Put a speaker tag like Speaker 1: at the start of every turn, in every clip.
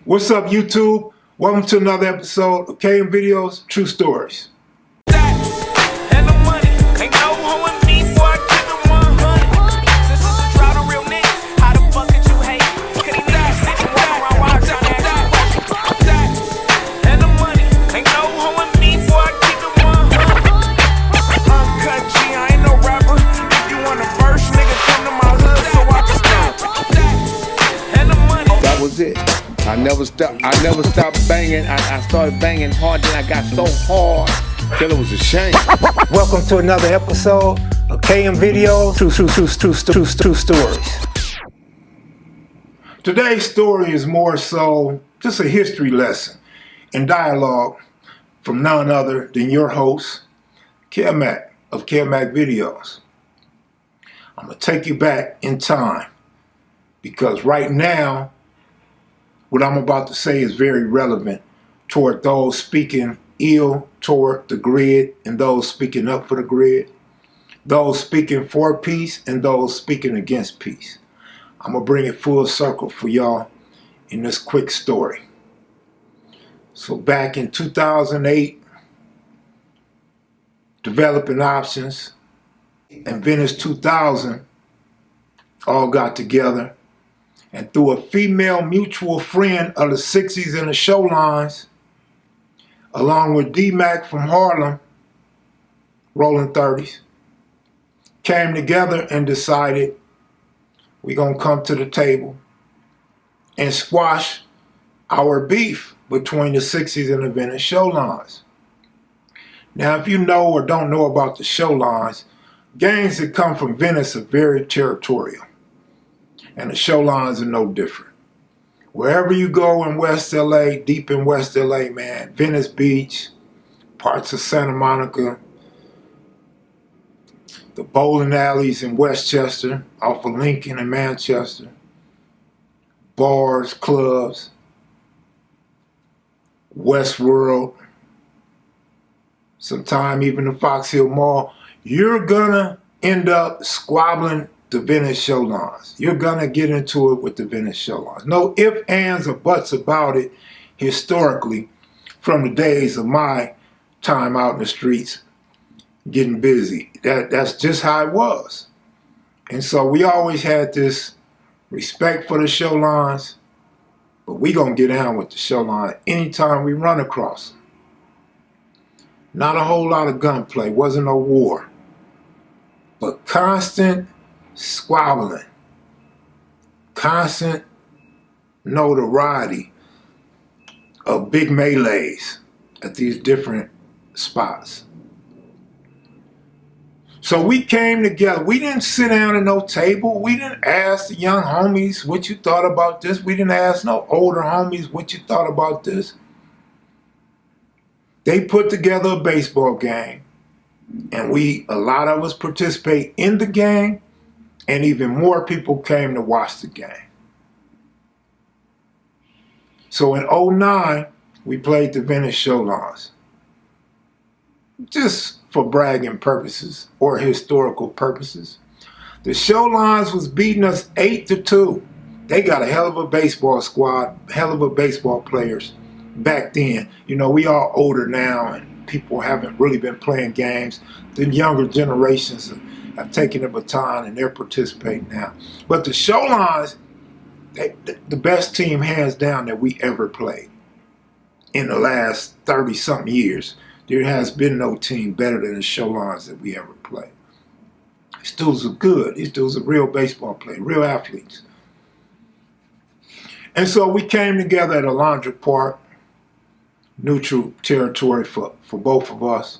Speaker 1: What's up, YouTube? Welcome to another episode of Kev Videos, True Stories.
Speaker 2: That was it. I never stopped banging. I started banging hard, then I got so hard till it was a shame.
Speaker 1: Welcome to another episode of Kev Videos, True Stories. Today's story is more so just a history lesson and dialogue from none other than your host, Kev Mac of Kev Mac Videos. I'm going to take you back in time because right now, what I'm about to say is very relevant toward those speaking ill toward the grid and those speaking up for the grid, those speaking for peace and those speaking against peace. I'm going to bring it full circle for y'all in this quick story. So back in 2008, Developing Options and Venice 2000 all got together. And through a female mutual friend of the 60s and the Sholines, along with D-Mac from Harlem, rolling 30s, came together and decided we're going to come to the table and squash our beef between the 60s and the Venice Sholines. Now, if you know or don't know about the Sholines, gangs that come from Venice are very territorial. And the Sholines are no different. Wherever you go in West LA, deep in West LA, man, Venice Beach, parts of Santa Monica, the bowling alleys in Westchester, off of Lincoln and Manchester, bars, clubs, Westworld, sometime even the Fox Hill Mall, you're gonna end up squabbling the Venice Sholines. You're gonna get into it with the Venice Sholines. No ifs, ands, or buts about it historically from the days of my time out in the streets getting busy. That's just how it was. And so we always had this respect for the Sholines, but we gonna get down with the Sholine anytime we run across them. Not a whole lot of gunplay, wasn't no war, but constant squabbling, constant notoriety of big melees at these different spots. So we came together. We didn't sit down at no table. We didn't ask the young homies what you thought about this. We didn't ask no older homies what you thought about this. They put together a baseball game, and a lot of us participate in the game, and even more people came to watch the game. So in 2009, we played the Venice Sholines. Just for bragging purposes or historical purposes. The Sholines was beating us 8-2. They got a hell of a baseball squad, hell of a baseball players back then. You know, we all older now and people haven't really been playing games. The younger generations have taken the baton and they're participating now. But the Sholines, the best team hands down that we ever played in the last 30-something years. There has been no team better than the Sholines that we ever played. These dudes are good. These dudes are real baseball players, real athletes. And so we came together at Alondra Park, neutral territory for both of us.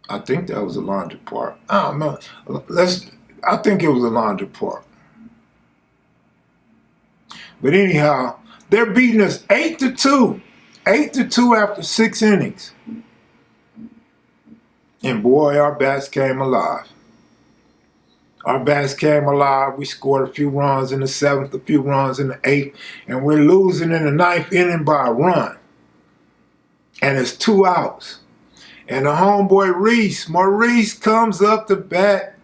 Speaker 1: I think that was Alondra Park. I don't know. I think it was Alondra Park. But anyhow, they're beating us 8-2. 8-2 after 6 innings. And boy, our bats came alive. Our bats came alive. We scored a few runs in the 7th, a few runs in the 8th, and we're losing in the 9th inning by a run. And it's 2 outs. And the homeboy Maurice comes up to bat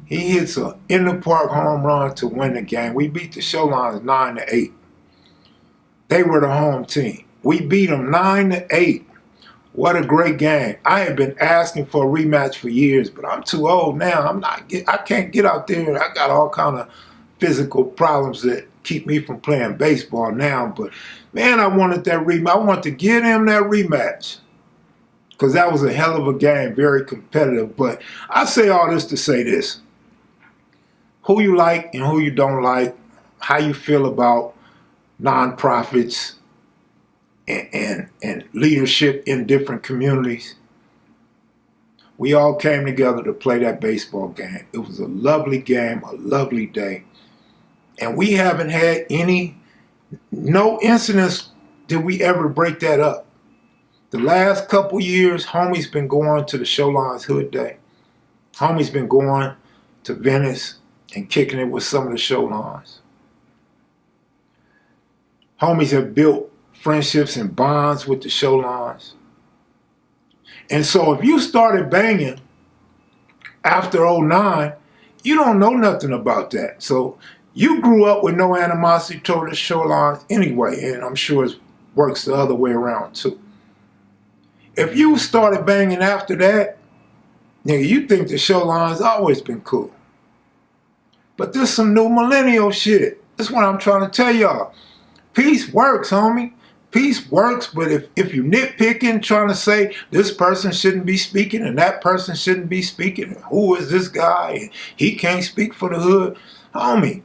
Speaker 1: He hits a in the park home run to win the game. We beat the Sholines 9-8. They were the home team. We beat them 9-8. What a great game. I had been asking for a rematch for years, but I'm too old now. I can't get out there. I got all kind of physical problems that keep me from playing baseball now. But man, I wanted that rematch. I wanted to give him that rematch, because that was a hell of a game, very competitive. But I say all this to say this. Who you like and who you don't like, how you feel about nonprofits and leadership in different communities. We all came together to play that baseball game. It was a lovely game, a lovely day. And we haven't had no incidents did we ever break that up. The last couple years, homie's been going to the Sholine's Hood Day. Homie's been going to Venice and kicking it with some of the Sholines. Homies have built friendships and bonds with the Sholines. And so if you started banging after 09, you don't know nothing about that. So you grew up with no animosity toward the Sholines anyway, and I'm sure it works the other way around too. If you started banging after that, nigga, you think the Sholines always been cool. But this some new millennial shit. That's what I'm trying to tell y'all. Peace works, homie. Peace works, but if you nitpicking, trying to say this person shouldn't be speaking and that person shouldn't be speaking, and who is this guy and he can't speak for the hood, homie,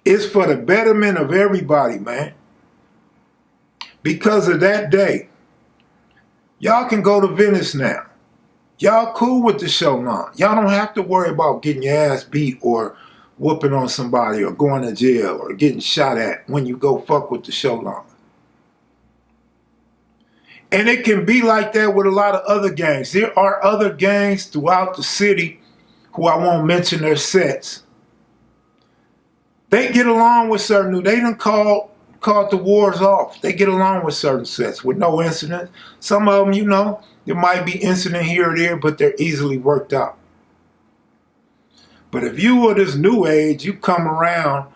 Speaker 1: it's for the betterment of everybody, man. Because of that day, y'all can go to Venice now. Y'all cool with the Sholine. Y'all don't have to worry about getting your ass beat or whooping on somebody or going to jail or getting shot at when you go fuck with the Sholine. And it can be like that with a lot of other gangs. There are other gangs throughout the city who I won't mention their sets. They get along with certain, they done called the wars off. They get along with certain sets with no incidents. Some of them, you know, there might be incident here or there, but they're easily worked out. But if you were this new age, you come around,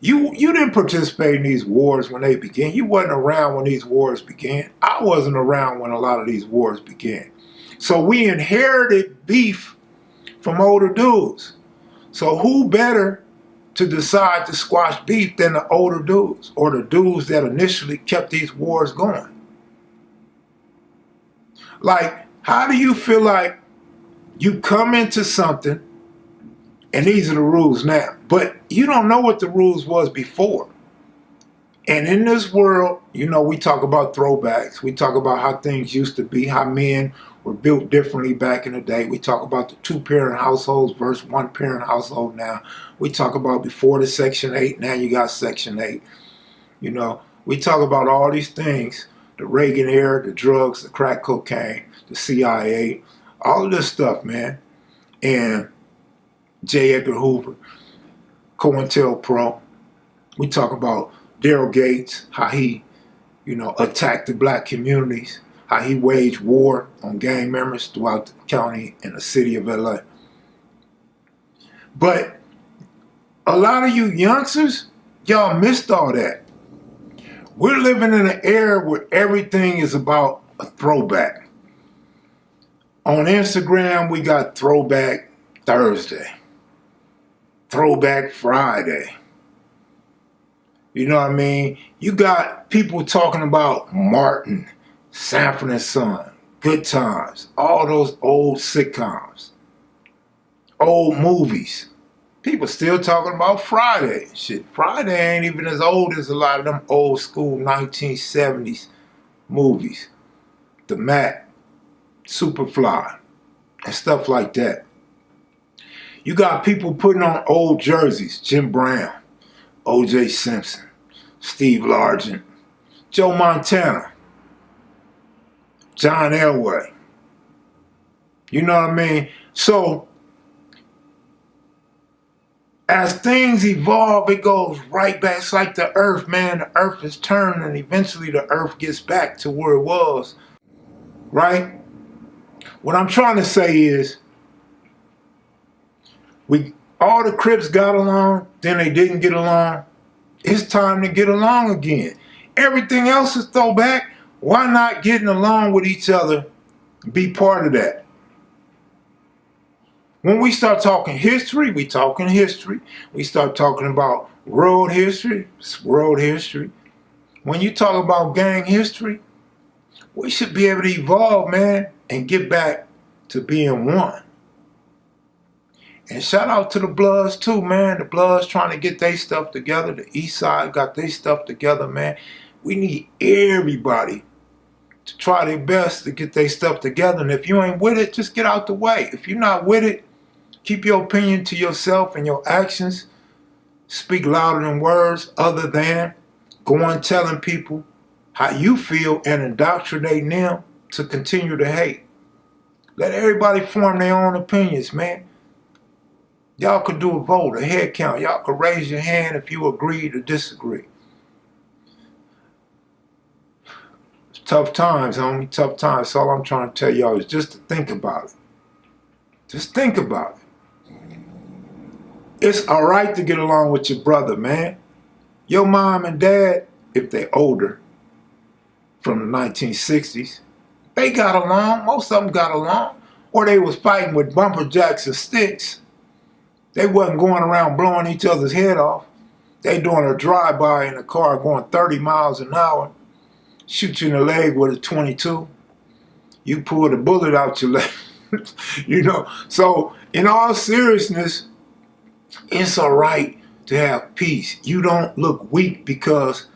Speaker 1: you didn't participate in these wars when they began. You wasn't around when these wars began. I wasn't around when a lot of these wars began. So we inherited beef from older dudes. So who better to decide to squash beef than the older dudes or the dudes that initially kept these wars going? Like, how do you feel like you come into something and these are the rules now, but you don't know what the rules was before? And in this world, you know, we talk about throwbacks. We talk about how things used to be, how men were built differently back in the day. We talk about the two-parent households versus one-parent household now. We talk about before the Section 8, now you got Section 8. You know, we talk about all these things, the Reagan era, the drugs, the crack cocaine, the CIA, all of this stuff, man. And J. Edgar Hoover, COINTELPRO. We talk about Daryl Gates, how he, you know, attacked the black communities, how he waged war on gang members throughout the county and the city of LA. But a lot of you youngsters, y'all missed all that. We're living in an era where everything is about a throwback. On Instagram, we got Throwback Thursday, Throwback Friday. You know what I mean? You got people talking about Martin, Sanford and Son, Good Times, all those old sitcoms, old movies. People still talking about Friday. Shit, Friday ain't even as old as a lot of them old school 1970s movies. The Mac, Superfly, and stuff like that. You got people putting on old jerseys, Jim Brown, O.J. Simpson, Steve Largent, Joe Montana, John Elway. You know what I mean? So, as things evolve, it goes right back. It's like the earth, man. The earth is turning, and eventually the earth gets back to where it was, right? What I'm trying to say is, All the Crips got along, then they didn't get along. It's time to get along again. Everything else is throwback. Why not getting along with each other? Be part of that. When we start talking history, we talking history. We start talking about world history, it's world history. When you talk about gang history, we should be able to evolve, man, and get back to being one. And shout out to the Bloods too, man. The Bloods trying to get their stuff together. The East Side got their stuff together, man. We need everybody to try their best to get their stuff together. And if you ain't with it, just get out the way. If you're not with it, keep your opinion to yourself, and your actions speak louder than words, other than going telling people how you feel and indoctrinating them to continue to hate. Let everybody form their own opinions, man. Y'all could do a vote, a head count. Y'all could raise your hand if you agree or disagree. It's tough times, homie, tough times. So all I'm trying to tell y'all is just to think about it. Just think about it. It's all right to get along with your brother, man. Your mom and dad, if they're older, from the 1960s, they got along. Most of them got along. Or they was fighting with bumper jacks and sticks. They wasn't going around blowing each other's head off. They doing a drive-by in a car going 30 miles an hour, shoot you in the leg with a .22. You pull the bullet out your leg. You know, so in all seriousness, it's all right to have peace. You don't look weak because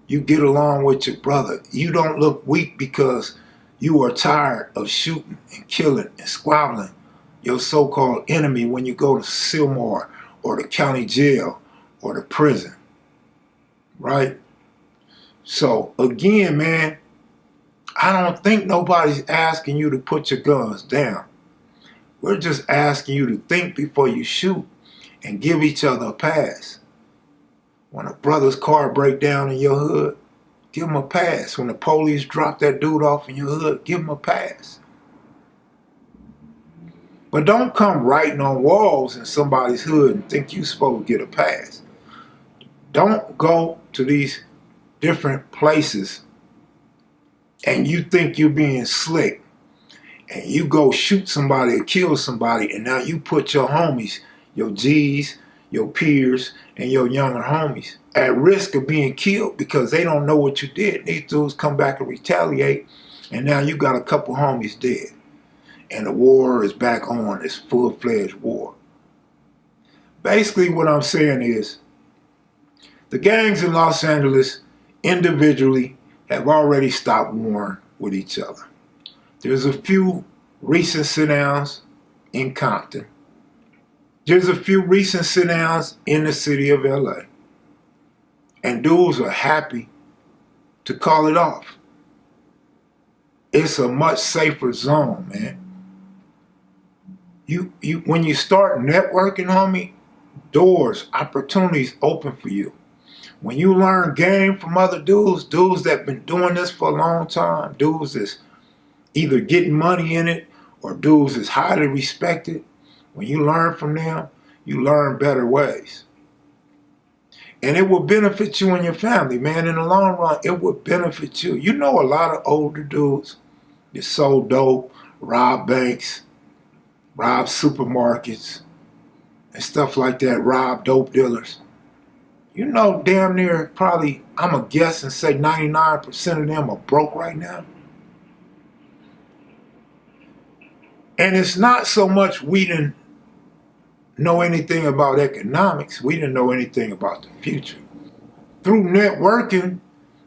Speaker 1: you get along with your brother. You don't look weak because you are tired of shooting and killing and squabbling your so-called enemy when you go to Sylmar or the county jail or the prison, right? So again, man, I don't think nobody's asking you to put your guns down. We're just asking you to think before you shoot and give each other a pass. When a brother's car break down in your hood, give him a pass. When the police drop that dude off in your hood, give him a pass. But don't come writing on walls in somebody's hood and think you're supposed to get a pass. Don't go to these different places and you think you're being slick and you go shoot somebody or kill somebody, and now you put your homies, your G's, your peers, and your younger homies at risk of being killed because they don't know what you did. These dudes come back and retaliate, and now you got a couple homies dead. And the war is back on, it's full-fledged war. Basically what I'm saying is, the gangs in Los Angeles individually have already stopped warring with each other. There's a few recent sit-downs in Compton. There's a few recent sit-downs in the city of LA. And dudes are happy to call it off. It's a much safer zone, man. When you start networking, homie, doors, opportunities open for you. When you learn game from other dudes that been doing this for a long time, dudes that's either getting money in it or dudes that's highly respected, when you learn from them, you learn better ways. And it will benefit you and your family, man. In the long run, it will benefit you. You know a lot of older dudes that sold dope, robbed banks, rob supermarkets and stuff like that, rob dope dealers. You know damn near probably, I'm going to guess and say 99% of them are broke right now. And it's not so much we didn't know anything about economics, we didn't know anything about the future. Through networking,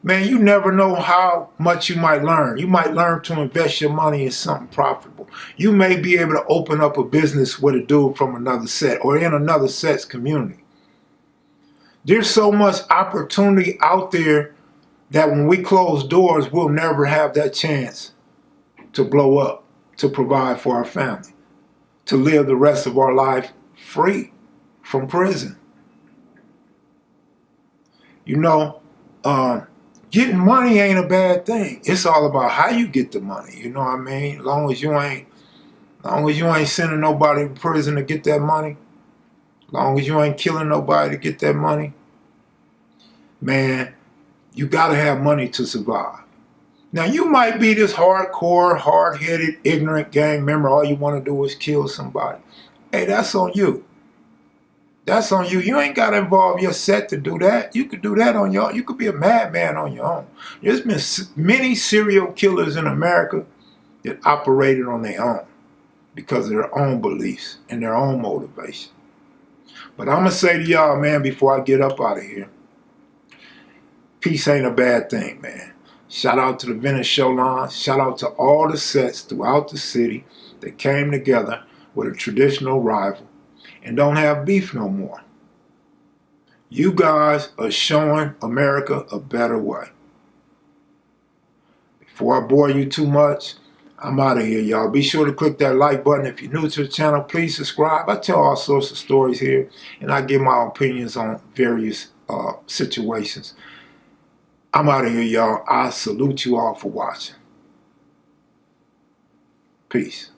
Speaker 1: man, you never know how much you might learn. You might learn to invest your money in something profitable. You may be able to open up a business with a dude from another set or in another set's community. There's so much opportunity out there that when we close doors, we'll never have that chance to blow up, to provide for our family, to live the rest of our life free from prison. You know, getting money ain't a bad thing. It's all about how you get the money. You know what I mean? As long as you ain't sending nobody to prison to get that money, Long as you ain't killing nobody to get that money, man, you gotta have money to survive. Now, you might be this hardcore, hard-headed, ignorant gang member. All you want to do is kill somebody. Hey, that's on you. That's on you. You ain't got to involve your set to do that. You could do that on your own. You could be a madman on your own. There's been many serial killers in America that operated on their own because of their own beliefs and their own motivation. But I'm going to say to y'all, man, before I get up out of here, peace ain't a bad thing, man. Shout out to the Venice Sholine. Shout out to all the sets throughout the city that came together with a traditional rival and don't have beef no more. You guys are showing America a better way. Before I bore you too much, I'm out of here, y'all. Be sure to click that like button. If you're new to the channel, please subscribe. I tell all sorts of stories here, and I give my opinions on various situations. I'm out of here, y'all. I salute you all for watching. Peace.